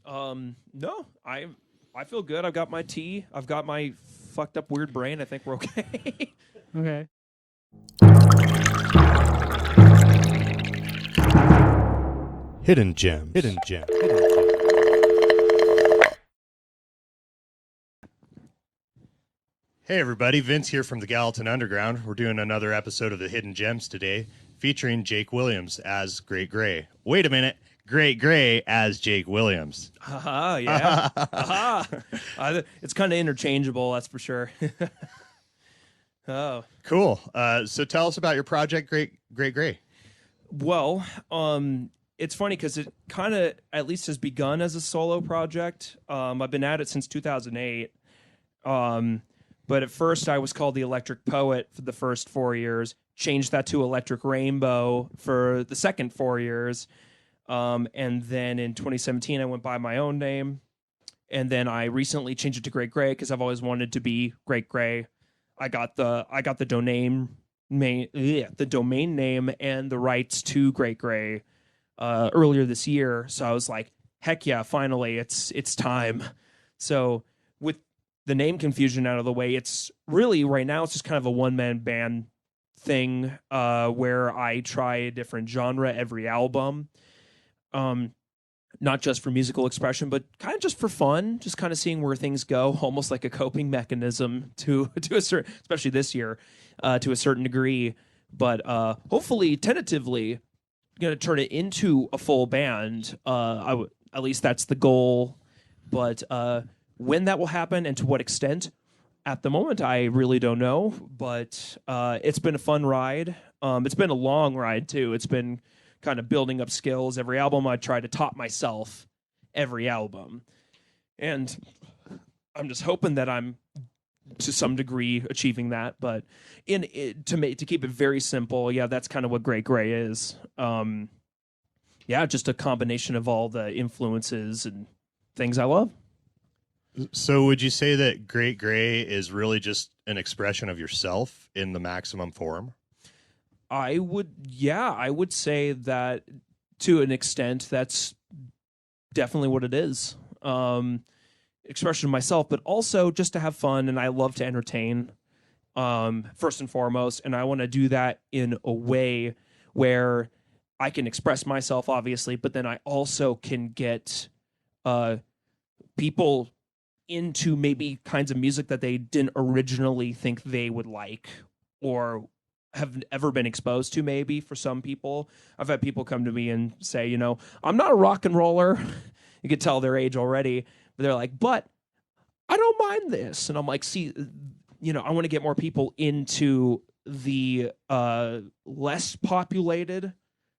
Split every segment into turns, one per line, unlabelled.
No, I feel good. I've got my tea. I've got my fucked up weird brain. I think we're okay.
Okay.
Hidden gem. Hidden gem. Hey everybody, Vince here from the Gallatin Underground. We're doing another episode of the Hidden Gems today, featuring Jake Williams as Great Gray. Wait a minute, Great Gray as Jake Williams.
Haha, yeah. Haha. It's kind of interchangeable, that's for sure. Oh.
Cool. So tell us about your project, Great Gray.
Well, it's funny because it kind of at least has begun as a solo project. I've been at it since 2008. But at first I was called the Electric Poet for the first 4 years, changed that to Electric Rainbow for the second 4 years. And then in 2017, I went by my own name. And then I recently changed it to Great Gray because I've always wanted to be Great Gray. I got the domain name and the rights to Great Gray earlier this year. So I was like, heck yeah, finally, it's time. So with the name confusion out of the way, it's really right now it's just kind of a one-man band thing where I try a different genre every album. Not just for musical expression, but kind of just for fun, just kind of seeing where things go, almost like a coping mechanism to a certain, especially this year, to a certain degree. But hopefully, tentatively, going to turn it into a full band. At least that's the goal. But when that will happen and to what extent, at the moment, I really don't know. But it's been a fun ride. It's been a long ride too. It's been kind of building up skills. Every album I try to top myself every album. And I'm just hoping that I'm to some degree achieving that, but to keep it very simple, yeah, that's kind of what Great Gray is. Yeah, just a combination of all the influences and things I love.
So would you say that Great Gray is really just an expression of yourself in the maximum form?
I would say that to an extent, that's definitely what it is. Expression of myself, but also just to have fun, and I love to entertain, first and foremost, and I want to do that in a way where I can express myself, obviously, but then I also can get people into maybe kinds of music that they didn't originally think they would like or have ever been exposed to. Maybe for some people, I've had people come to me and say, I'm not a rock and roller. You could tell their age already, but they're like, but I don't mind this. And I'm like, see, I want to get more people into the less populated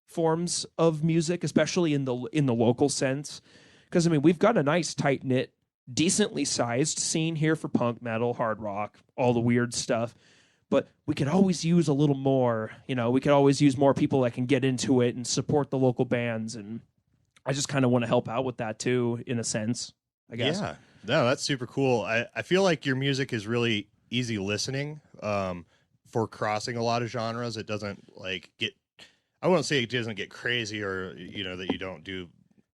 forms of music, especially in the local sense. Because we've got a nice tight knit, decently sized scene here for punk, metal, hard rock, all the weird stuff. But we could always use a little more, we could always use more people that can get into it and support the local bands. And I just kind of want to help out with that too, in a sense, I guess.
Yeah, no, that's super cool. I feel like your music is really easy listening for crossing a lot of genres. It doesn't I won't say it doesn't get crazy or, that you don't do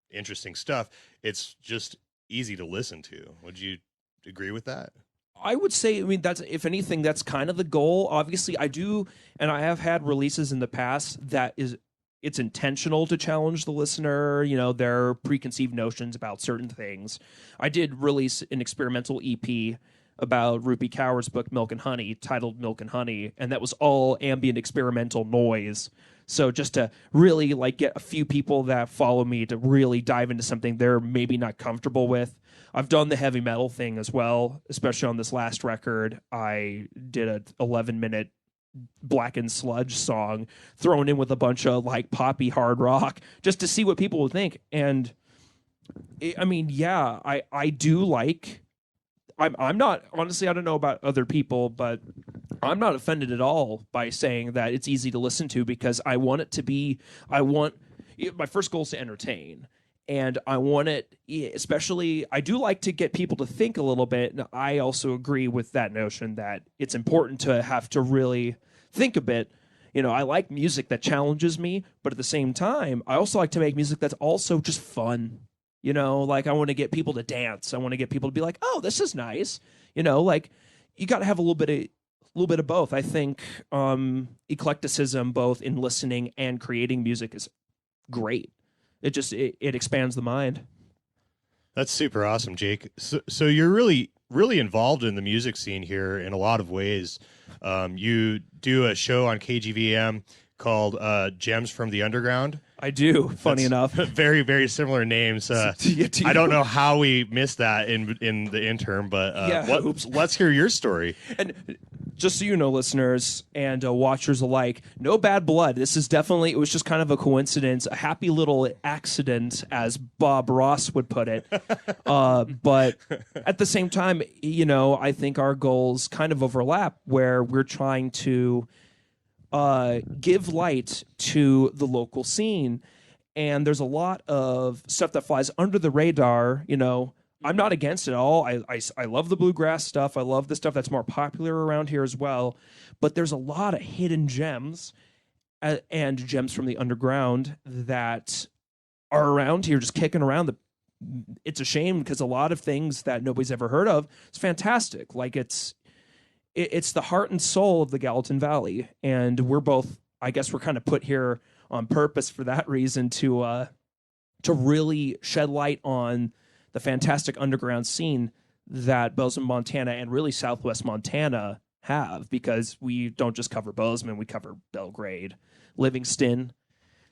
interesting stuff. It's just easy to listen to. Would you agree with that?
I would say, that's, if anything, that's kind of the goal. Obviously, I do, and I have had releases in the past it's intentional to challenge the listener, their preconceived notions about certain things. I did release an experimental EP about Rupi Kaur's book, Milk and Honey, titled Milk and Honey, and that was all ambient experimental noise. So just to really get a few people that follow me to really dive into something they're maybe not comfortable with. I've done the heavy metal thing as well, especially on this last record. I did an 11-minute Blackened Sludge song thrown in with a bunch of poppy hard rock just to see what people would think. And I do I'm not, honestly, I don't know about other people, but I'm not offended at all by saying that it's easy to listen to, because my first goal is to entertain. And I want it, especially, I do like to get people to think a little bit. And I also agree with that notion that it's important to have to really think a bit. I like music that challenges me, but at the same time, I also like to make music that's also just fun. You know, like I want to get people to dance. I want to get people to be like, "Oh, this is nice." You know, like you got to have a little bit of both. I think eclecticism, both in listening and creating music, is great. It expands the mind.
That's super awesome, Jake. So you're really involved in the music scene here in a lot of ways. You do a show on KGVM called Gems from the Underground.
I do. Funny enough,
very very similar names. I don't know how we missed that in the interim, but let's hear your story.
And just so you know, listeners and watchers alike, no bad blood. This is definitely, it was just kind of a coincidence, a happy little accident, as Bob Ross would put it. But at the same time, you know, I think our goals kind of overlap, where we're trying to give light to the local scene. And there's a lot of stuff that flies under the radar. You know, I'm not against it all. I love the bluegrass stuff. I love the stuff that's more popular around here as well. But there's a lot of hidden gems and gems from the underground that are around here just kicking around. It's a shame because a lot of things that nobody's ever heard of, it's fantastic. Like it's the heart and soul of the Gallatin Valley. And we're both, I guess we're kind of put here on purpose for that reason, to really shed light on the fantastic underground scene that Bozeman, Montana, and really Southwest Montana have, because we don't just cover Bozeman, we cover Belgrade, Livingston.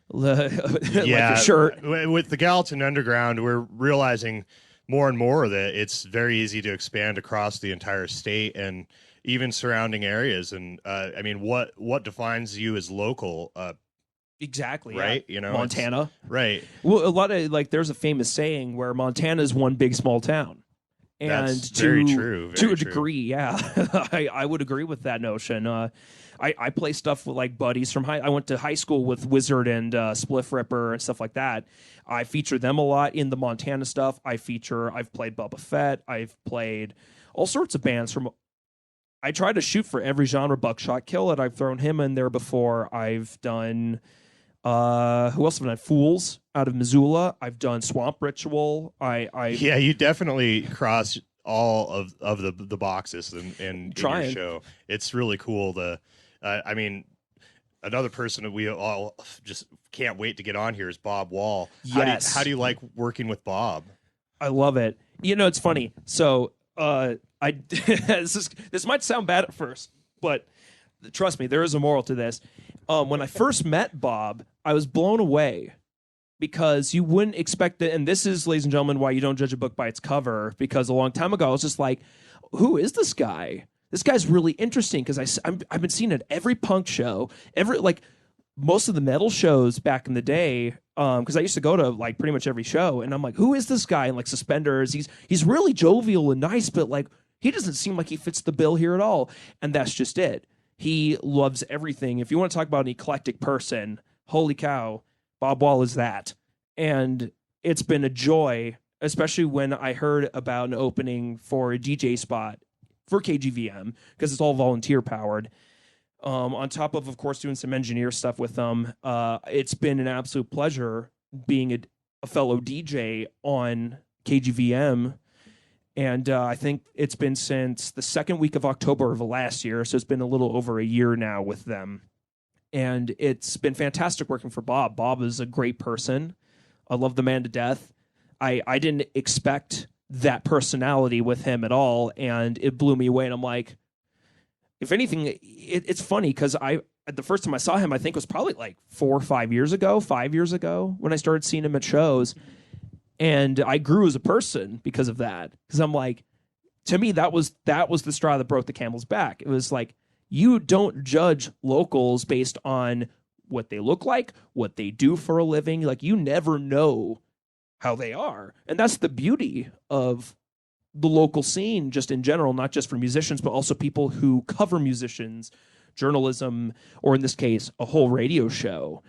Like your shirt.
With the Gallatin Underground, we're realizing more and more that it's very easy to expand across the entire state and even surrounding areas. And I mean, what defines you as local?
Exactly.
Right.
Yeah.
You know,
Montana.
Right.
Well, a lot of, like, there's a famous saying where Montana is one big small town. And
that's very true.
To a degree, yeah. I would agree with that notion. I play stuff with like buddies from I went to high school with Wizard and Spliff Ripper and stuff like that. I feature them a lot in the Montana stuff. I've played Bubba Fett. I've played all sorts of bands from. I try to shoot for every genre. Buckshot Kill It. I've thrown him in there before. I've done. Who else have I done? Fools out of Missoula. I've done Swamp Ritual.
Yeah, you definitely cross all of the boxes in your show. It's really cool. I mean, another person that we all just can't wait to get on here is Bob Wall.
Yes.
How do you like working with Bob?
I love it. You know, it's funny. So this might sound bad at first, but trust me, there is a moral to this. When I first met Bob, I was blown away, because you wouldn't expect it. And this is, ladies and gentlemen, why you don't judge a book by its cover, because a long time ago, I was just like, who is this guy? This guy's really interesting, because I've been seeing it at every punk show, most of the metal shows back in the day, because I used to go to like pretty much every show, and I'm like, who is this guy in like suspenders? He's really jovial and nice, but like he doesn't seem like he fits the bill here at all. And that's just it. He loves everything. If you want to talk about an eclectic person, holy cow, Bob Wall is that. And it's been a joy, especially when I heard about an opening for a DJ spot for KGVM, because it's all volunteer powered. On top of course, doing some engineer stuff with them. It's been an absolute pleasure being a fellow DJ on KGVM. And I think it's been since the second week of October of last year. So it's been a little over a year now with them. And it's been fantastic working for Bob. Bob is a great person. I love the man to death. I didn't expect that personality with him at all. And it blew me away. And I'm like, if anything, it's funny because the first time I saw him, I think it was probably like 5 years ago when I started seeing him at shows. And I grew as a person because of that. Because I'm like, to me, that was the straw that broke the camel's back. It was like, you don't judge locals based on what they look like, what they do for a living. Like, you never know how they are. And that's the beauty of the local scene just in general, not just for musicians, but also people who cover musicians, journalism, or in this case, a whole radio show,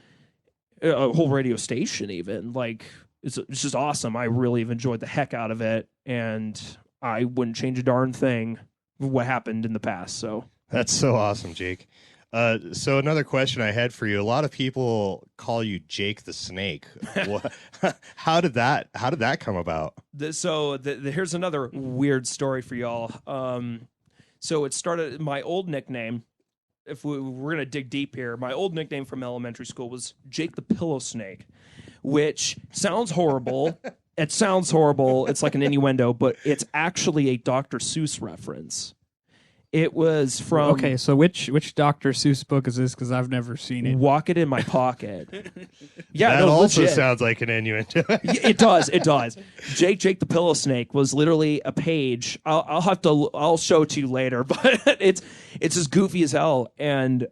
a whole radio station even. Like, it's just awesome. I really have enjoyed the heck out of it, and I wouldn't change a darn thing of what happened in the past. So
that's so awesome, Jake. So another question I had for you. A lot of people call you Jake the Snake. How did that come about?
Here's another weird story for y'all. So it started, my old nickname, if we're going to dig deep here, my old nickname from elementary school was Jake the Pillow Snake, which sounds horrible. It sounds horrible. It's like an innuendo, but it's actually a Dr. Seuss reference. It was from...
Okay, so which Dr. Seuss book is this? Because I've never seen it.
Walk It in My Pocket. Yeah,
that also
legit.
sounds like an innuendo.
It does. Jake the Pillow Snake was literally a page. I'll show it to you later, but it's as goofy as hell, and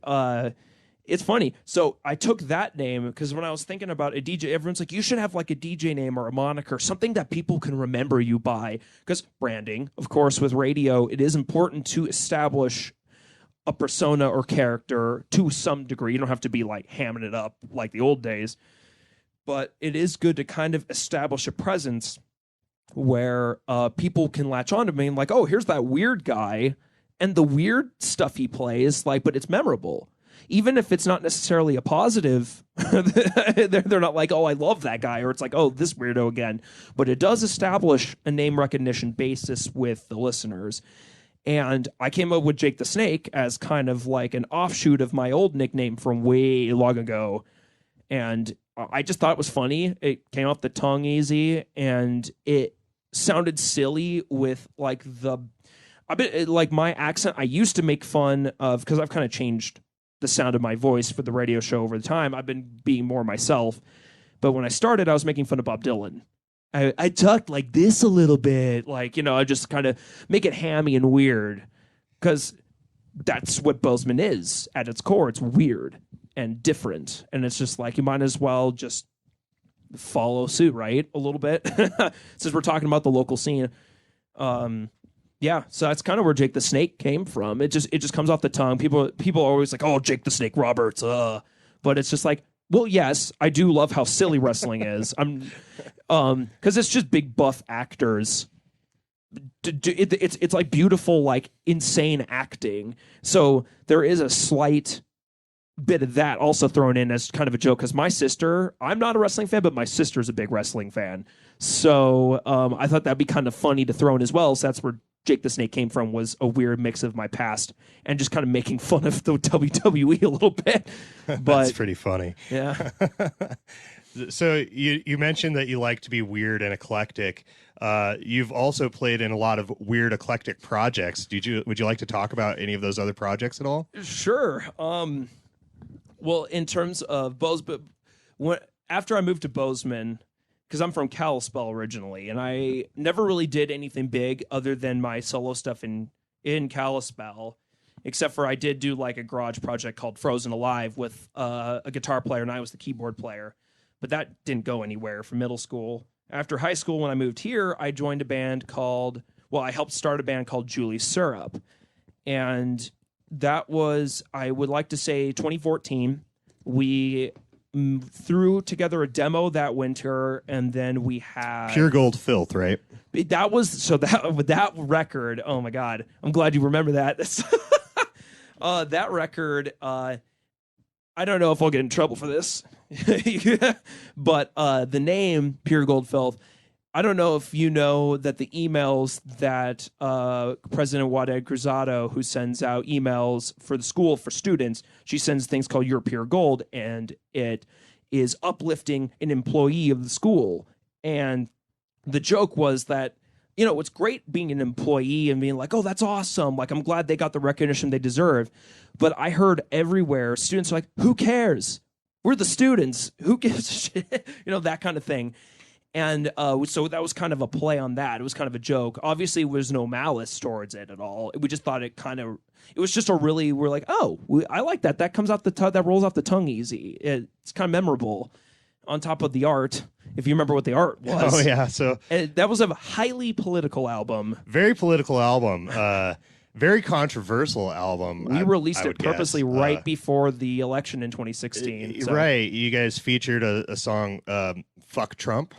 it's funny. So I took that name because when I was thinking about a DJ, everyone's like, you should have like a DJ name or a moniker, something that people can remember you by. Because branding, of course, with radio, it is important to establish a persona or character to some degree. You don't have to be like hamming it up like the old days, but it is good to kind of establish a presence where people can latch on to me and like, oh, here's that weird guy and the weird stuff he plays, like, but it's memorable. Even if it's not necessarily a positive, they're not like, oh, I love that guy, or it's like, oh, this weirdo again. But it does establish a name recognition basis with the listeners. And I came up with Jake the Snake as kind of like an offshoot of my old nickname from way long ago. And I just thought it was funny. It came off the tongue easy, and it sounded silly with like like my accent. I used to make fun of, because I've kind of changed the sound of my voice for the radio show over the time. I've been being more myself. But when I started, I was making fun of Bob Dylan. I talked like this a little bit, like, I just kind of make it hammy and weird, because that's what Bozeman is at its core. It's weird and different. And it's just like, you might as well just follow suit, right? A little bit. Since we're talking about the local scene. Yeah, so that's kind of where Jake the Snake came from. It just comes off the tongue. People are always like, "Oh, Jake the Snake Roberts," but it's just like, well, yes, I do love how silly wrestling is. Because it's just big buff actors. It's like beautiful, like insane acting. So there is a slight bit of that also thrown in as kind of a joke. Because my sister, I'm not a wrestling fan, but my sister's a big wrestling fan. So I thought that'd be kind of funny to throw in as well. So that's where Jake the Snake came from, was a weird mix of my past and just kind of making fun of the WWE a little bit. But
that's pretty funny.
Yeah.
So you mentioned that you like to be weird and eclectic. You've also played in a lot of weird eclectic projects. Would you like to talk about any of those other projects at all?
Sure. Well, in terms of Bozeman, after I moved to Bozeman, because I'm from Kalispell originally, and I never really did anything big other than my solo stuff in Kalispell, except for I did do like a garage project called Frozen Alive with a guitar player, and I was the keyboard player. But that didn't go anywhere from middle school. After high school, when I moved here, I joined a band I helped start a band called Julie Syrup. And that was, I would like to say, 2014. We threw together a demo that winter, and then we had
Pure Gold Filth, right?
That was that record. Oh my God, I'm glad you remember that. That record. I don't know if I'll get in trouble for this, but the name Pure Gold Filth. I don't know if you know that the emails that President Waded Cruzado, who sends out emails for the school for students, she sends things called Your Pure Gold, and it is uplifting an employee of the school. And the joke was that, it's great being an employee and being like, oh, that's awesome. Like, I'm glad they got the recognition they deserve. But I heard everywhere, students are like, who cares? We're the students. Who gives a shit? That kind of thing. And so that was kind of a play on that. It was kind of a joke. Obviously, there was no malice towards it at all. We just thought it was just we're like, oh, I like that. That comes out that rolls off the tongue easy. It's kind of memorable. On top of the art, if you remember what the art was.
Oh yeah, so
that was a highly political album.
Very political album. Very controversial album.
We released it purposely right before the election in 2016. So.
Right. You guys featured a song, Fuck Trump.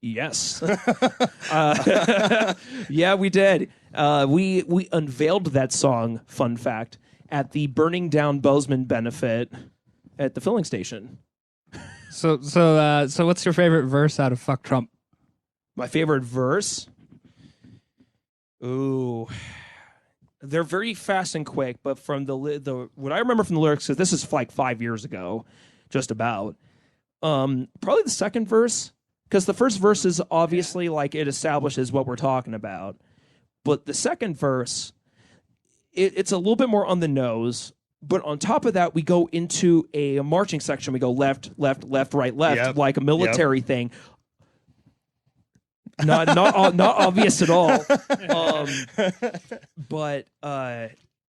Yes. Yeah, we did. We unveiled that song, fun fact, at the burning down Bozeman benefit at the filling station.
So what's your favorite verse out of Fuck Trump?
My favorite verse? Ooh. They're very fast and quick, but from the what I remember from the lyrics, because this is like 5 years ago, just about. Probably the second verse, because the first verse is obviously like it establishes what we're talking about, but the second verse, it's a little bit more on the nose. But on top of that, we go into a marching section. We go left, left, left, right, left, like a military thing. Not obvious at all. But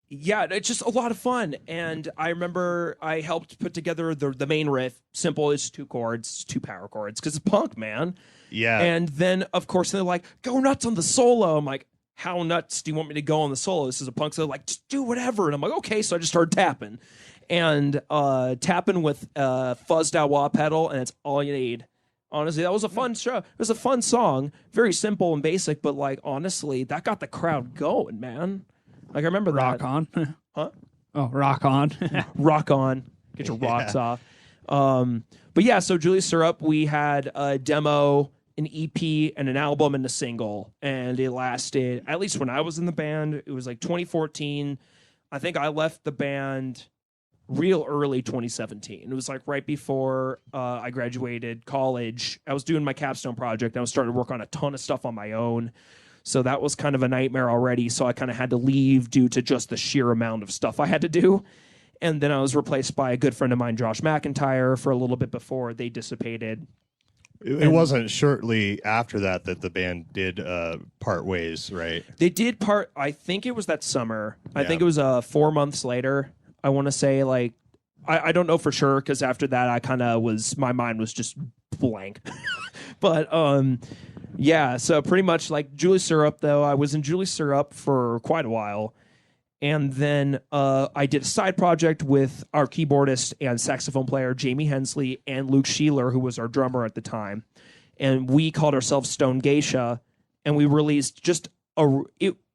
yeah, it's just a lot of fun. And I remember I helped put together the main riff. Simple, it's 2 chords, 2 power chords, because it's punk, man.
Yeah.
And then, of course, they're like, go nuts on the solo. I'm like, how nuts do you want me to go on the solo? This is a punk. So they're like, just do whatever. And I'm like, okay. So I just started tapping. And tapping with fuzzed out wah pedal, and it's all you need. Honestly, that was a fun show. It was a fun song. Very simple and basic, but like honestly, that got the crowd going, man. Like I remember
Rock
that.
on.
Huh?
Oh, rock on.
Rock on. Get your rocks off. But yeah, so Julius Syrup, we had a demo, an EP, and an album and a single. And it lasted, at least when I was in the band, it was like 2014. I think I left the band real early 2017. It was like right before I graduated college. I was doing my capstone project. I was starting to work on a ton of stuff on my own. So that was kind of a nightmare already. So I kind of had to leave due to just the sheer amount of stuff I had to do. And then I was replaced by a good friend of mine, Josh McIntyre, for a little bit before they dissipated.
It wasn't shortly after that the band did part ways, right?
They did part, I think it was that summer. I think it was 4 months later. I want to say, like, I don't know for sure, because after that I kind of my mind was just blank. But yeah, so pretty much like Julie Syrup, though, I was in Julie Syrup for quite a while. And then I did a side project with our keyboardist and saxophone player, Jamie Hensley, and Luke Sheeler, who was our drummer at the time. And we called ourselves Stone Geisha, and we released just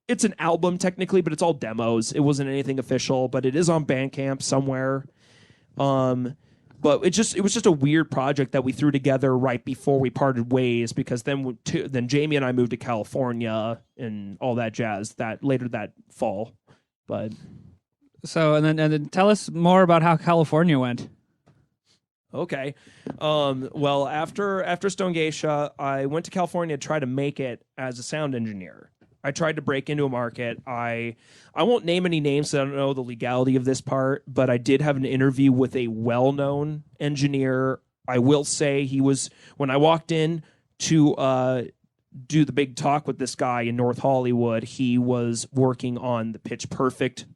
it's an album technically, but it's all demos. It wasn't anything official, but it is on Bandcamp somewhere. But it was just a weird project that we threw together right before we parted ways, because then Jamie and I moved to California and all that jazz later that fall. But
So and then tell us more about how California went.
okay. Well, after Stone Geisha, I went to California to try to make it as a sound engineer. I tried to break into a market. I won't name any names, so I don't know the legality of this part, but I did have an interview with a well-known engineer. I will say when I walked in to do the big talk with this guy in North Hollywood, he was working on the Pitch Perfect.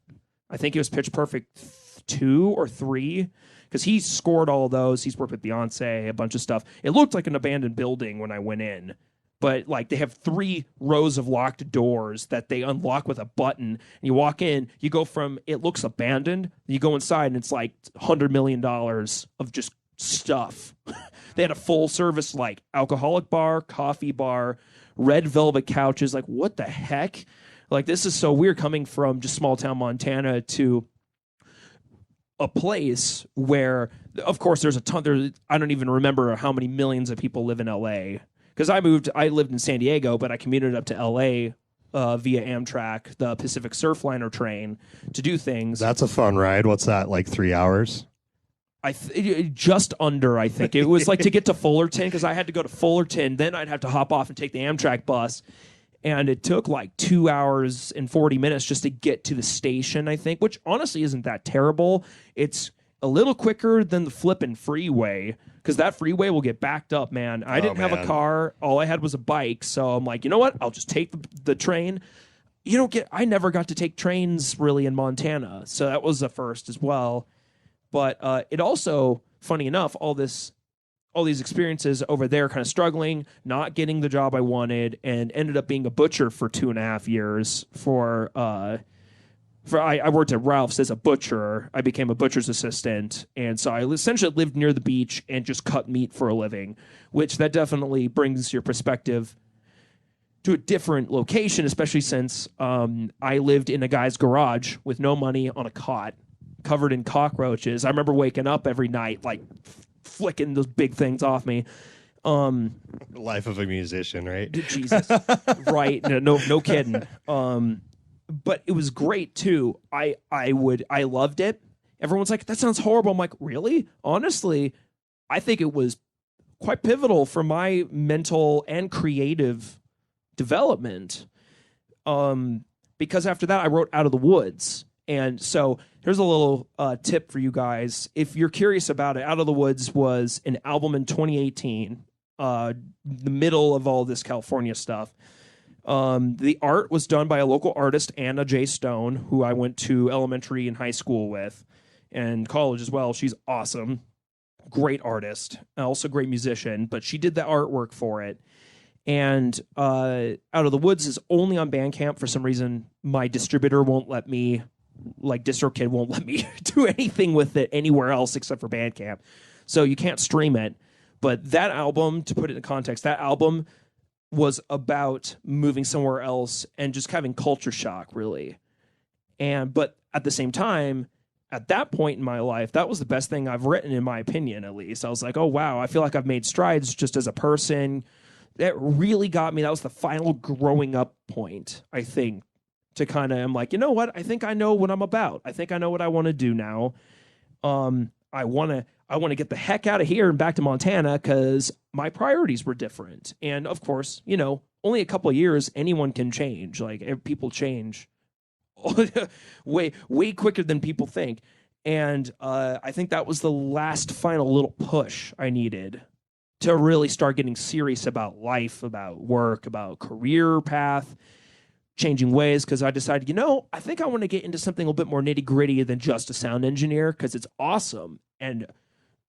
I think it was Pitch Perfect 2 or 3, because he scored all of those. He's worked with Beyonce, a bunch of stuff. It looked like an abandoned building when I went in. But like they have 3 rows of locked doors that they unlock with a button. And you walk in, you go from it looks abandoned, you go inside and it's like $100 million of just stuff. They had a full service like alcoholic bar, coffee bar, red velvet couches. Like what the heck? Like this is so weird coming from just small town Montana to a place where, of course, there's a ton. I don't even remember how many millions of people live in LA. Because I lived in San Diego, but I commuted up to L.A. Via Amtrak, the Pacific Surfliner train, to do things.
That's a fun ride. What's that, like 3 hours?
Just under, I think. It was like to get to Fullerton, because I had to go to Fullerton, then I'd have to hop off and take the Amtrak bus. And it took like 2 hours and 40 minutes just to get to the station, I think, which honestly isn't that terrible. It's a little quicker than the flippin' freeway, because that freeway will get backed up, man. I didn't have a car. All I had was a bike. So I'm like, you know what? I'll just take the train. I never got to take trains really in Montana. So that was a first as well. But it also, funny enough, all these experiences over there kind of struggling, not getting the job I wanted, and ended up being a butcher for 2.5 years I worked at Ralph's as a butcher. I became a butcher's assistant. And so I essentially lived near the beach and just cut meat for a living, which that definitely brings your perspective to a different location, especially since I lived in a guy's garage with no money on a cot, covered in cockroaches. I remember waking up every night, like flicking those big things off me.
Life of a musician, right?
Jesus, right? No kidding. But it was great too. I loved it. Everyone's like, that sounds horrible. I'm like, really? Honestly, I think it was quite pivotal for my mental and creative development. Because after that, I wrote Out of the Woods. And so here's a little tip for you guys. If you're curious about it, Out of the Woods was an album in 2018, the middle of all this California stuff. The art was done by a local artist, Anna J. Stone, who I went to elementary and high school with, and college as well. She's awesome. Great artist, also great musician, but she did the artwork for it. And Out of the Woods is only on Bandcamp. For some reason, my distributor won't let me, like DistroKid won't let me do anything with it anywhere else except for Bandcamp. So you can't stream it. But that album, to put it in context, that album was about moving somewhere else and just having culture shock, really. But at the same time, at that point in my life, that was the best thing I've written, in my opinion, at least. I was like, oh, wow, I feel like I've made strides just as a person. That really got me. That was the final growing up point, I think, to kind of, I'm like, you know what? I think I know what I'm about. I think I know what I want to do now. I want to get the heck out of here and back to Montana because my priorities were different. And of course, only a couple of years, anyone can change. Like, people change way quicker than people think. And I think that was the last final little push I needed to really start getting serious about life, about work, about career path, changing ways. Because I decided, I think I want to get into something a little bit more nitty gritty than just a sound engineer, because it's awesome and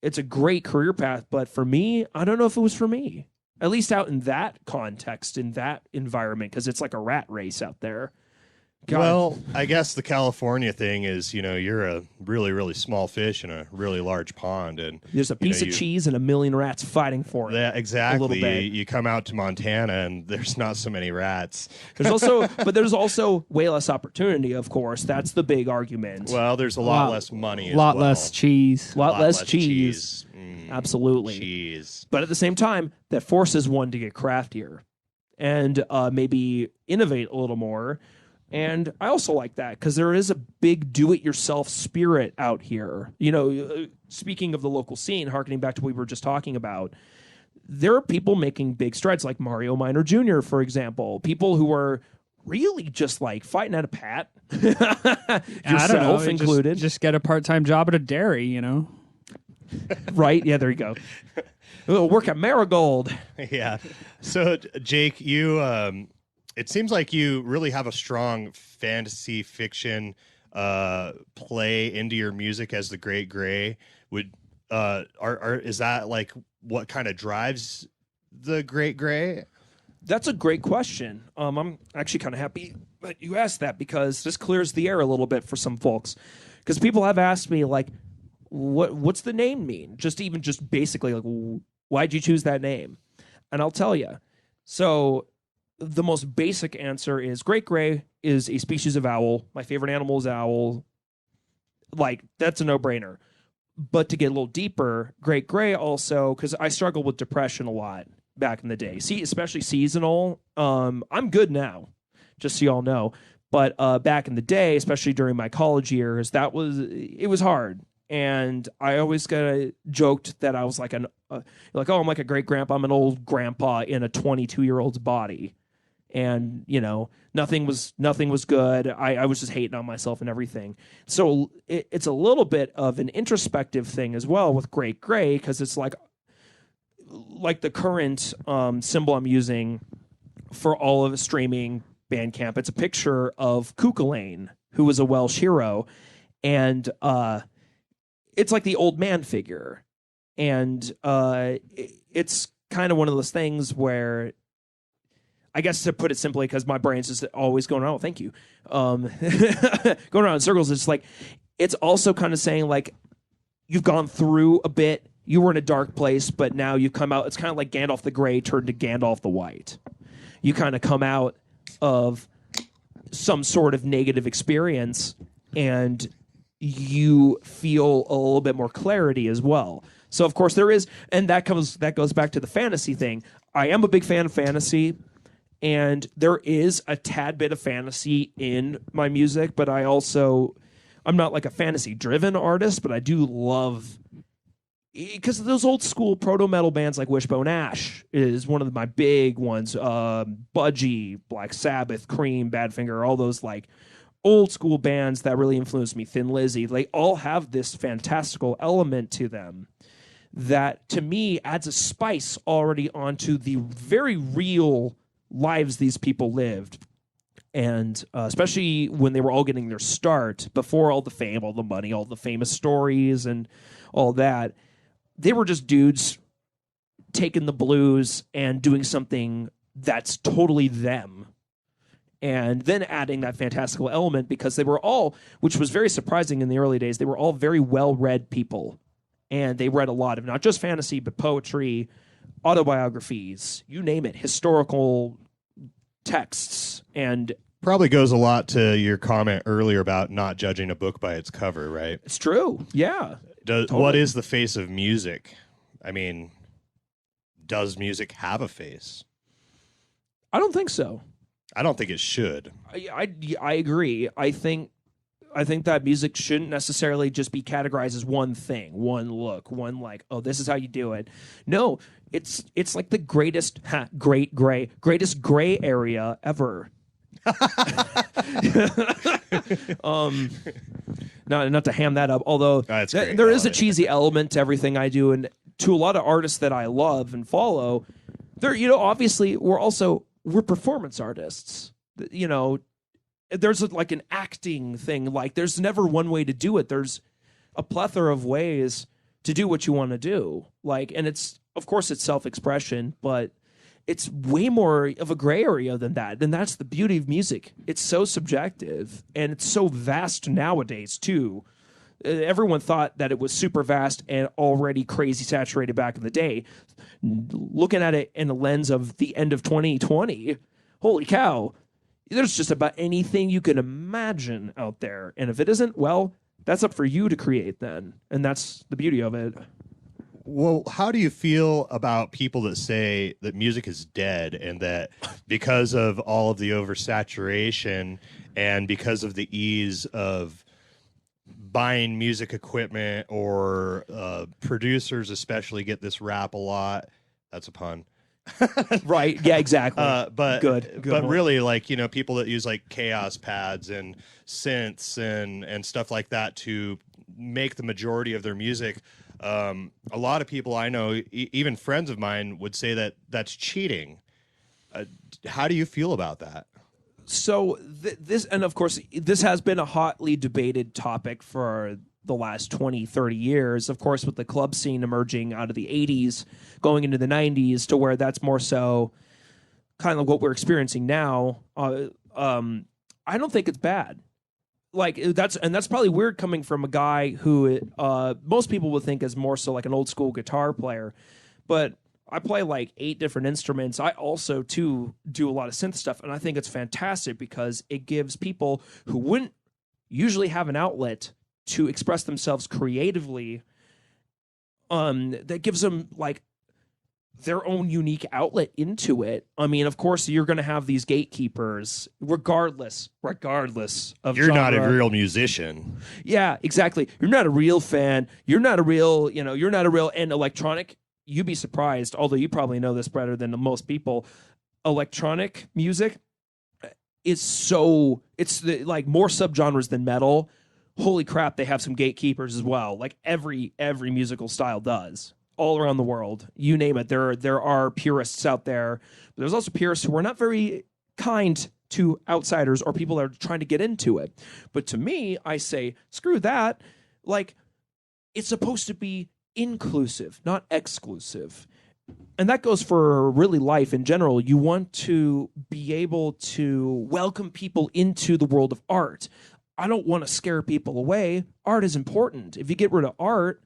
it's a great career path. But for me, I don't know if it was for me, at least out in that context, in that environment, because it's like a rat race out there. God.
Well, I guess the California thing is, you're a really, really small fish in a really large pond, and
there's a piece of cheese and a million rats fighting for it.
Yeah, exactly.
A little bit.
You come out to Montana, and there's not so many rats.
There's also way less opportunity. Of course, that's the big argument.
Well, there's a lot less money.
A lot less cheese.
A lot less cheese. Absolutely.
Cheese.
But at the same time, that forces one to get craftier and maybe innovate a little more. And I also like that because there is a big do-it-yourself spirit out here. Speaking of the local scene, harkening back to what we were just talking about, there are people making big strides, like Mario Minor Jr., for example. People who are really just like fighting at a pat, yourself included.
Just get a part-time job at a dairy,
Right? Yeah, there you go. We'll work at Marigold.
Yeah. So, Jake, you... it seems like you really have a strong fantasy fiction play into your music as the Great Gray. Is that like what kind of drives the Great Gray?
That's a great question. I'm actually kind of happy that you asked that, because this clears the air a little bit for some folks. Because people have asked me, like, what's the name mean? Just basically, like, why'd you choose that name? And I'll tell you. So the most basic answer is Great Gray is a species of owl. My favorite animal is owl. Like, that's a no-brainer. But to get a little deeper, Great Gray also, because I struggled with depression a lot back in the day. See, especially seasonal. I'm good now, just so y'all know. But back in the day, especially during my college years, it was hard. And I always joked that I was like I'm like a great grandpa. I'm an old grandpa in a 22-year-old's body. And, nothing was good. I was just hating on myself and everything. So it's a little bit of an introspective thing as well with Great Gray, because it's like the current symbol I'm using for all of streaming Bandcamp. It's a picture of Cuchulainn, who was a Welsh hero. And it's like the old man figure. And it's kind of one of those things where, I guess to put it simply, because my brain's just always going, oh, thank you. Going around in circles, it's also kind of saying, like, you've gone through a bit, you were in a dark place, but now you've come out. It's kind of like Gandalf the Grey turned to Gandalf the White. you kind of come out of some sort of negative experience and you feel a little bit more clarity as well. So of course there is, and that goes back to the fantasy thing. I am a big fan of fantasy, and there is a tad bit of fantasy in my music, but I'm not like a fantasy driven artist, but I do love, because of those old school proto metal bands like Wishbone Ash is one of my big ones. Budgie, Black Sabbath, Cream, Badfinger, all those like old school bands that really influenced me. Thin Lizzy, they all have this fantastical element to them that to me adds a spice already onto the very real lives these people lived. And especially when they were all getting their start, before all the fame, all the money, all the famous stories and all that, they were just dudes taking the blues and doing something that's totally them. And then adding that fantastical element, because they were all, which was very surprising in the early days, they were all very well-read people. And they read a lot of not just fantasy, but poetry, autobiographies, you name it, historical texts. And
probably goes a lot to your comment earlier about not judging a book by its cover, right?
it's true. Yeah. Totally.
What is the face of music? I mean, does music have a face?
I don't think so.
I don't think it should.
I agree. I think that music shouldn't necessarily just be categorized as one thing, one look, one like, oh, this is how you do it. No, it's like the greatest gray area ever. Not to ham that up, although there is a cheesy element to everything I do, and to a lot of artists that I love and follow, there, obviously we're performance artists. There's like an acting thing. Like there's never one way to do it. There's a plethora of ways to do what you want to do. Like, and it's, of course it's self-expression, but it's way more of a gray area than that. And that's the beauty of music. It's so subjective and it's so vast nowadays too. Everyone thought that it was super vast and already crazy saturated back in the day. Looking at it in the lens of the end of 2020, holy cow, there's just about anything you can imagine out there. And if it isn't, well, that's up for you to create then. And that's the beauty of it.
Well, how do you feel about people that say that music is dead and that because of all of the oversaturation and because of the ease of buying music equipment, or producers especially get this rap a lot? That's a pun.
Right. Yeah, exactly.
But
good
but
one.
really, like, people that use like chaos pads and synths and stuff like that to make the majority of their music. A lot of people I know, even friends of mine, would say that that's cheating. How do you feel about that?
So this, and of course, this has been a hotly debated topic for the last 20, 30 years, of course, with the club scene emerging out of the 80s, going into the 90s, to where that's more so kind of what we're experiencing now. I don't think it's bad. Like that's probably weird coming from a guy who most people would think is more so like an old school guitar player, but I play like 8 different instruments. I also too do a lot of synth stuff, and I think it's fantastic because it gives people who wouldn't usually have an outlet to express themselves creatively, that gives them like their own unique outlet into it. I mean, of course, you're going to have these gatekeepers, regardless of
You're
genre.
not a real musician.
Yeah, exactly. You're not a real fan. You're not a real, and electronic, you'd be surprised, although you probably know this better than most people, electronic music is like more subgenres than metal. Holy crap, they have some gatekeepers as well. Like every musical style does, all around the world. You name it. There are purists out there, but there's also purists who are not very kind to outsiders or people that are trying to get into it. But to me, I say, screw that. Like, it's supposed to be inclusive, not exclusive. And that goes for really life in general. You want to be able to welcome people into the world of art. I don't want to scare people away. Art is important. If you get rid of art,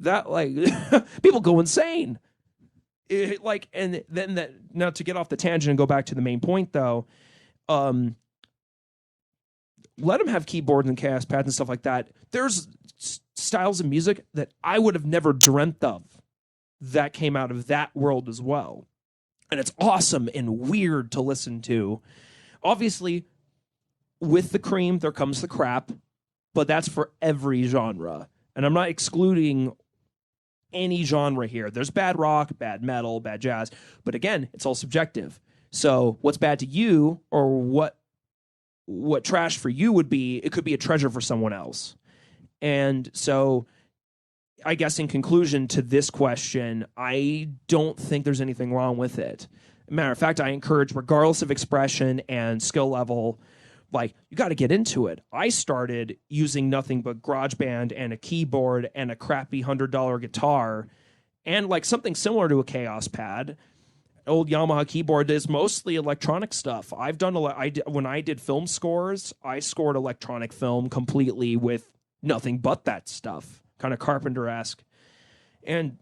that, like, people go insane. And then that, now to get off the tangent and go back to the main point though, um, let them have keyboards and chaos pads and stuff like that. There's styles of music that I would have never dreamt of that came out of that world as well. And it's awesome and weird to listen to. Obviously, with the cream, there comes the crap, but that's for every genre. And I'm not excluding any genre here. There's bad rock, bad metal, bad jazz. But again, it's all subjective. So what's bad to you, or what trash for you would be, it could be a treasure for someone else. And so I guess in conclusion to this question, I don't think there's anything wrong with it. Matter of fact, I encourage, regardless of expression and skill level, like, you got to get into it. I started using nothing but GarageBand and a keyboard and a crappy $100 guitar and like something similar to a Chaos Pad. Old Yamaha keyboard is mostly electronic stuff. I've done when I did film scores, I scored electronic film completely with nothing but that stuff, kind of Carpenter-esque. And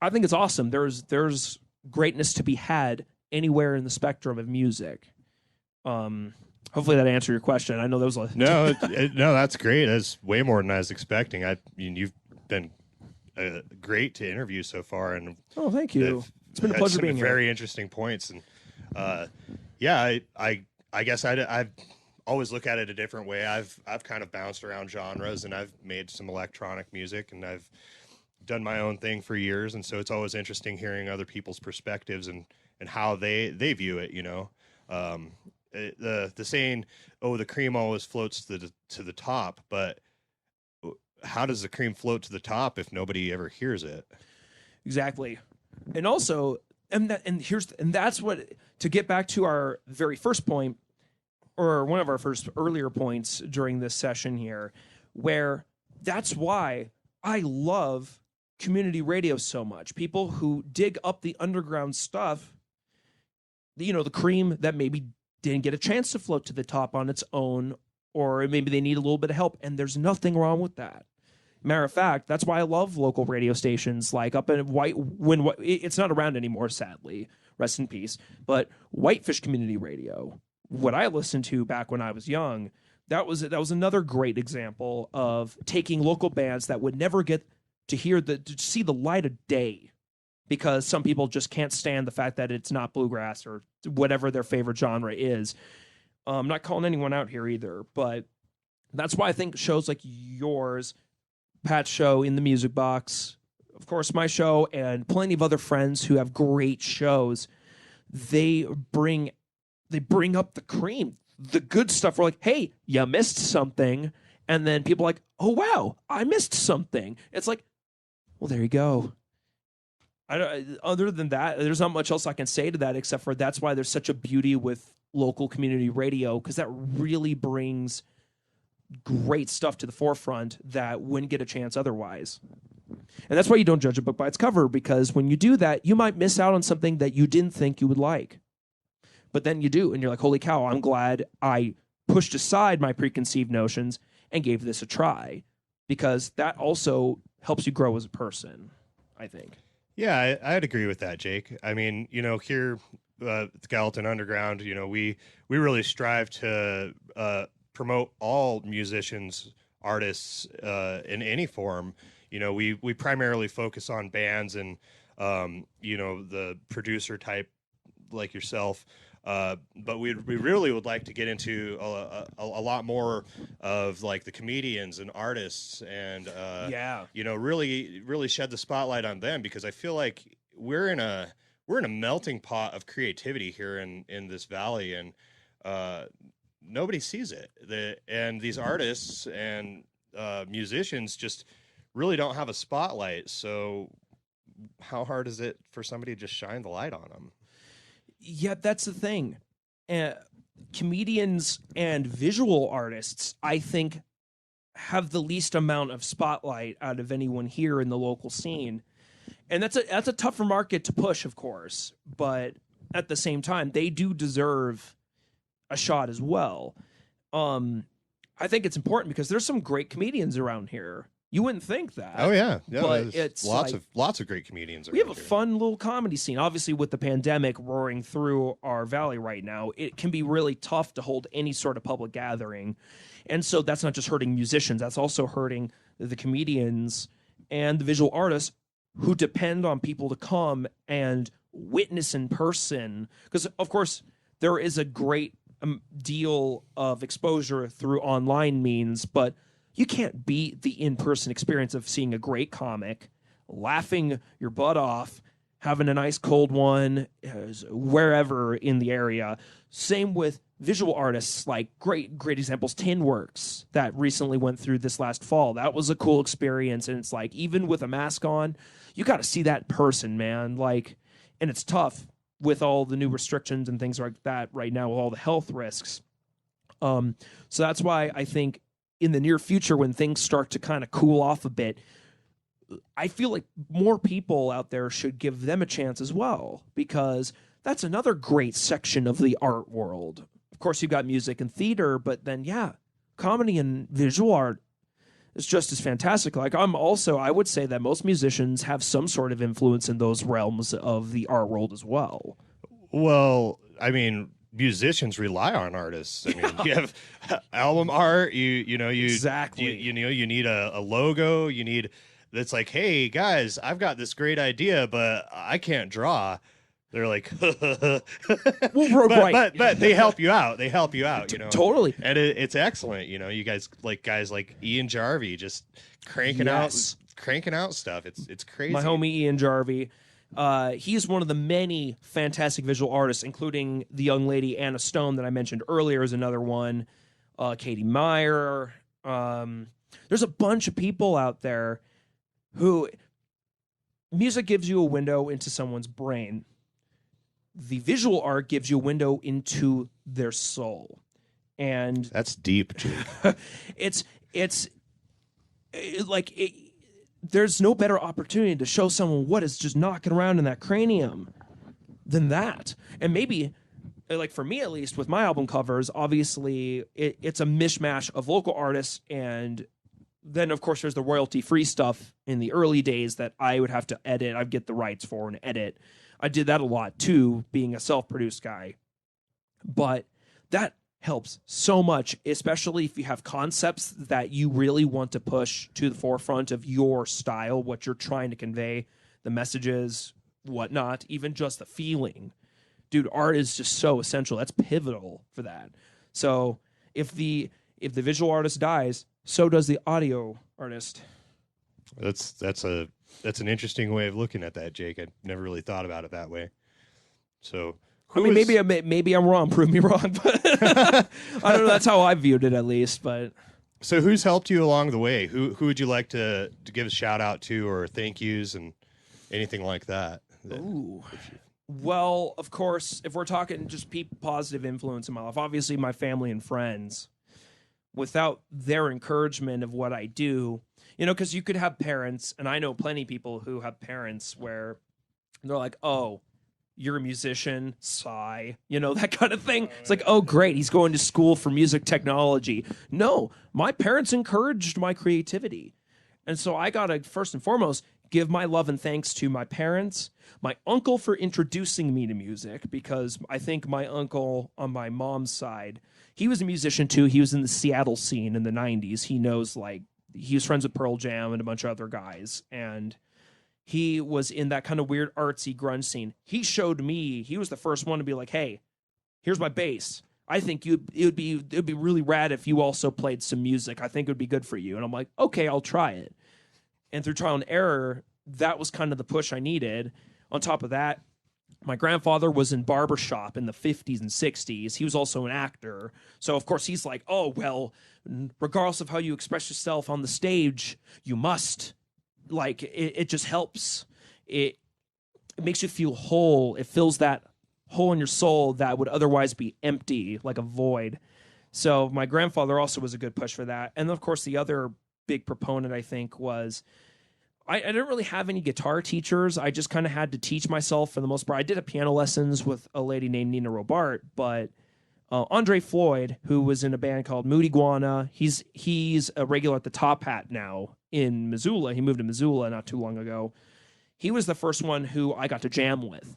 I think it's awesome. There's greatness to be had anywhere in the spectrum of music. Hopefully that answered your question. I know there was a
no, no, that's great. That's way more than I was expecting. You've been great to interview so far, and
oh, thank you. It's been a pleasure being here.
Very interesting points, and yeah, I guess I've always look at it a different way. I've kind of bounced around genres, and I've made some electronic music, and I've done my own thing for years, and so it's always interesting hearing other people's perspectives and how they view it. You know. The saying, "Oh, the cream always floats to the top," but how does the cream float to the top if nobody ever hears it?
Exactly, and also, that's what, to get back to our very first point, or one of our first earlier points during this session here, where that's why I love community radio so much. People who dig up the underground stuff, the cream that maybe didn't get a chance to float to the top on its own, or maybe they need a little bit of help, and there's nothing wrong with that. Matter of fact, that's why I love local radio stations like up in it's not around anymore, sadly, rest in peace, but Whitefish Community Radio, what I listened to back when I was young, that was another great example of taking local bands that would never get to see the light of day, because some people just can't stand the fact that it's not bluegrass or whatever their favorite genre is. I'm not calling anyone out here either, but that's why I think shows like yours, Pat's show, In the Music Box, of course my show, and plenty of other friends who have great shows, they bring up the cream, the good stuff. We're like, hey, you missed something. And then people are like, oh, wow, I missed something. It's like, well, there you go. Other than that, there's not much else I can say to that, except for that's why there's such a beauty with local community radio, because that really brings great stuff to the forefront that wouldn't get a chance otherwise. And that's why you don't judge a book by its cover, because when you do that, you might miss out on something that you didn't think you would like. But then you do, and you're like, holy cow, I'm glad I pushed aside my preconceived notions and gave this a try, because that also helps you grow as a person, I think.
Yeah, I'd agree with that, Jake. I mean, here at Gallatin Underground, we really strive to promote all musicians, artists in any form. We primarily focus on bands and, the producer type like yourself. But we really would like to get into a lot more of like the comedians and artists and really shed the spotlight on them, because I feel like we're in a melting pot of creativity here in this valley, and nobody sees it. And these artists and musicians just really don't have a spotlight. So how hard is it for somebody to just shine the light on them?
Yeah, that's the thing. Comedians and visual artists, I think, have the least amount of spotlight out of anyone here in the local scene. And that's a tougher market to push, of course. But at the same time, they do deserve a shot as well. I think it's important because there's some great comedians around here. You wouldn't think that.
Oh yeah,
but
there's
it's
lots
like,
of great comedians.
we have a
around here.
fun little comedy scene. Obviously, with the pandemic roaring through our valley right now, it can be really tough to hold any sort of public gathering. And so that's not just hurting musicians, that's also hurting the comedians and the visual artists who depend on people to come and witness in person. Because, of course, there is a great deal of exposure through online means, but you can't beat the in-person experience of seeing a great comic, laughing your butt off, having a nice cold one wherever in the area. Same with visual artists, like great examples, Tinworks, that recently went through this last fall. That was a cool experience, and it's like, even with a mask on, you got to see that person, man. Like, and it's tough with all the new restrictions and things like that right now with all the health risks. So that's why I think in the near future, when things start to kind of cool off a bit, I feel like more people out there should give them a chance as well, because that's another great section of the art world. Of course, you've got music and theater, but then, yeah, comedy and visual art is just as fantastic. Like, I would say that most musicians have some sort of influence in those realms of the art world as well.
Well, I mean, musicians rely on artists. I mean, you have album art.
Exactly.
You need a logo. You need that's like, hey guys, I've got this great idea, but I can't draw. They're like,
Well,
right. but they help you out. They help you out,
Totally.
And it's excellent. You guys like Ian Jarvie just cranking out stuff. It's crazy.
My homie Ian Jarvie. He's one of the many fantastic visual artists, including the young lady Anna Stone that I mentioned earlier is another one. Katie Meyer. There's a bunch of people out there who music gives you a window into someone's brain. The visual art gives you a window into their soul. And
that's deep, Jake.
There's no better opportunity to show someone what is just knocking around in that cranium than that. And maybe, like for me at least, with my album covers, obviously it's a mishmash of local artists, and then of course there's the royalty-free stuff in the early days that I would have to edit. I'd get the rights for and edit. I did that a lot too, being a self-produced guy. But that helps so much, especially if you have concepts that you really want to push to the forefront of your style, what you're trying to convey, the messages, whatnot, even just the feeling. Dude, art is just so essential. That's pivotal for that. So if the visual artist dies, so does the audio artist.
That's an interesting way of looking at that, Jake. I never really thought about it that way. So
maybe I'm wrong. Prove me wrong, but I don't know. That's how I viewed it, at least. But
so, who's helped you along the way? Who would you like to give a shout out to, or thank yous, and anything like that?
Ooh. Well, of course, if we're talking just positive influence in my life, obviously my family and friends. Without their encouragement of what I do, because you could have parents, and I know plenty of people who have parents where they're like, "Oh, you're a musician, sigh," that kind of thing. It's like, "Oh, great, he's going to school for music technology." No, my parents encouraged my creativity. And so I got to, first and foremost, give my love and thanks to my parents, my uncle for introducing me to music, because I think my uncle on my mom's side, he was a musician too. He was in the Seattle scene in the 90s. He knows, he was friends with Pearl Jam and a bunch of other guys. And he was in that kind of weird artsy grunge scene. He showed me, he was the first one to be like, "Hey, here's my bass. I think it would be really rad if you also played some music. I think it would be good for you." And I'm like, "Okay, I'll try it." And through trial and error, that was kind of the push I needed. On top of that, my grandfather was in barbershop in the 50s and 60s. He was also an actor. So, of course, he's like, "Oh, well, regardless of how you express yourself on the stage, you must." It just helps. It makes you feel whole. It fills that hole in your soul that would otherwise be empty, like a void. So my grandfather also was a good push for that. And, of course, the other big proponent, I think, was I didn't really have any guitar teachers. I just kind of had to teach myself for the most part. I did have piano lessons with a lady named Nina Robart, but Andre Floyd, who was in a band called Moody Guana. He's a regular at the Top Hat now in Missoula. He moved to Missoula not too long ago. He was the first one who I got to jam with.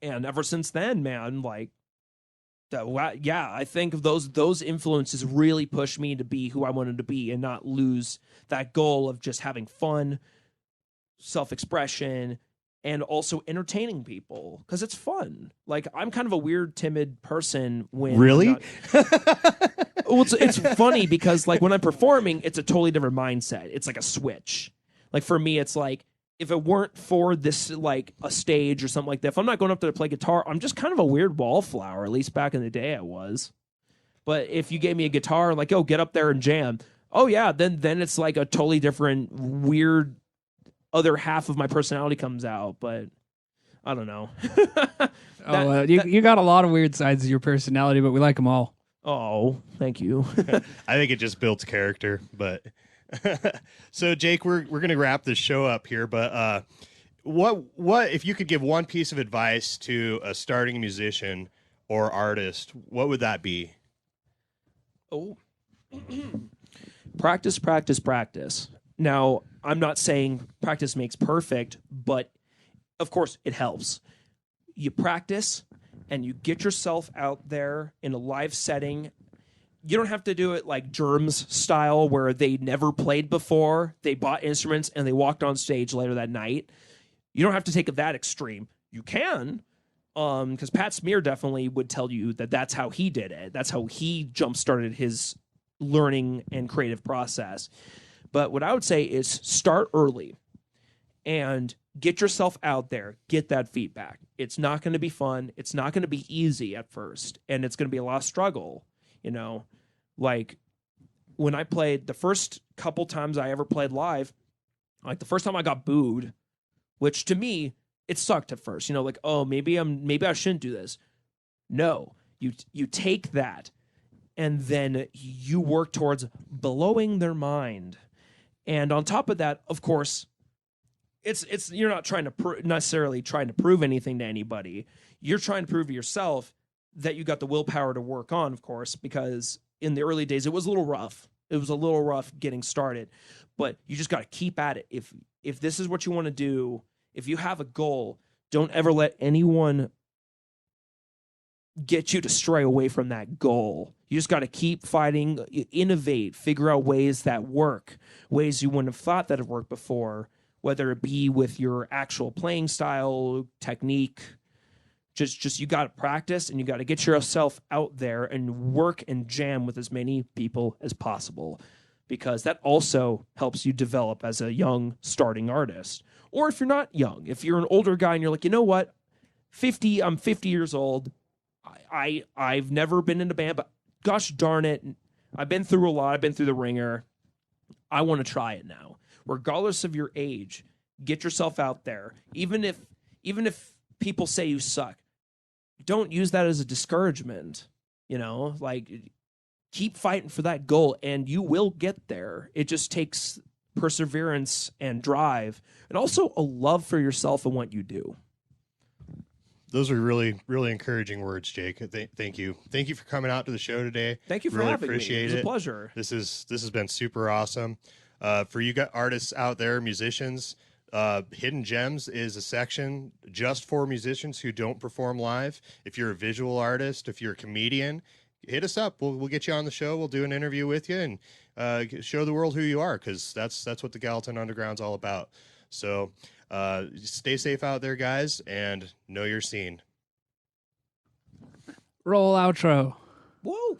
And ever since then, man, like, I think those influences really pushed me to be who I wanted to be and not lose that goal of just having fun, self-expression, and also entertaining people because it's fun. Like, I'm kind of a weird, timid person when
Really?
Well, it's funny because like when I'm performing, it's a totally different mindset. It's like a switch. Like for me, it's like if it weren't for this, like a stage or something like that, if I'm not going up there to play guitar, I'm just kind of a weird wallflower. At least back in the day, I was. But if you gave me a guitar, like, oh, get up there and jam. Oh yeah, then it's like a totally different, weird other half of my personality comes out. But I don't know.
You got a lot of weird sides of your personality, but we like them all.
Oh, thank you.
I think it just builds character. But so, Jake, we're gonna wrap this show up here. But what if you could give one piece of advice to a starting musician or artist? What would that be?
Oh, practice, practice, practice. Now, I'm not saying practice makes perfect, but of course it helps. You practice and you get yourself out there in a live setting. You don't have to do it like Germs style where they never played before. They bought instruments and they walked on stage later that night. You don't have to take it that extreme. You can, because Pat Smear definitely would tell you that that's how he did it. That's how he jump-started his learning and creative process. But what I would say is start early and get yourself out there, get that feedback. It's not going to be fun. It's not going to be easy at first, and it's going to be a lot of struggle, you know? Like, when I played, the first couple times I ever played live, like the first time I got booed, which to me, it sucked at first, you know, like, oh, maybe I shouldn't do this. No, you take that and then you work towards blowing their mind. And on top of that, of course, it's you're not trying to necessarily trying to prove anything to anybody. You're trying to prove to yourself that you got the willpower to work on, of course, because in the early days it was a little rough. It was a little rough getting started, but you just got to keep at it. If this is what you want to do, if you have a goal, don't ever let anyone get you to stray away from that goal. You just got to keep fighting, innovate, figure out ways that work, ways you wouldn't have thought that have worked before, whether it be with your actual playing style, technique. Just you got to practice and you got to get yourself out there and work and jam with as many people as possible, because that also helps you develop as a young starting artist. Or if you're not young, if you're an older guy and you're like, you know what, I'm 50 years old. I've never been in a band, but gosh darn it, I've been through a lot. I've been through the ringer. I want to try it now. Regardless of your age, get yourself out there. Even if people say you suck, don't use that as a discouragement. You know, like, keep fighting for that goal and you will get there. It just takes perseverance and drive, and also a love for yourself and what you do.
Those are really, really encouraging words, Jake. Thank you. Thank you for coming out to the show today.
Thank you for
really
having
appreciate
me. It was
it.
a pleasure.
This has been super awesome. For you got artists out there, musicians, Hidden Gems is a section just for musicians who don't perform live. If you're a visual artist, if you're a comedian, hit us up. We'll get you on the show. We'll do an interview with you and show the world who you are, because that's what the Gallatin Underground's all about. So stay safe out there, guys, and know your scene.
Roll outro.
Whoa.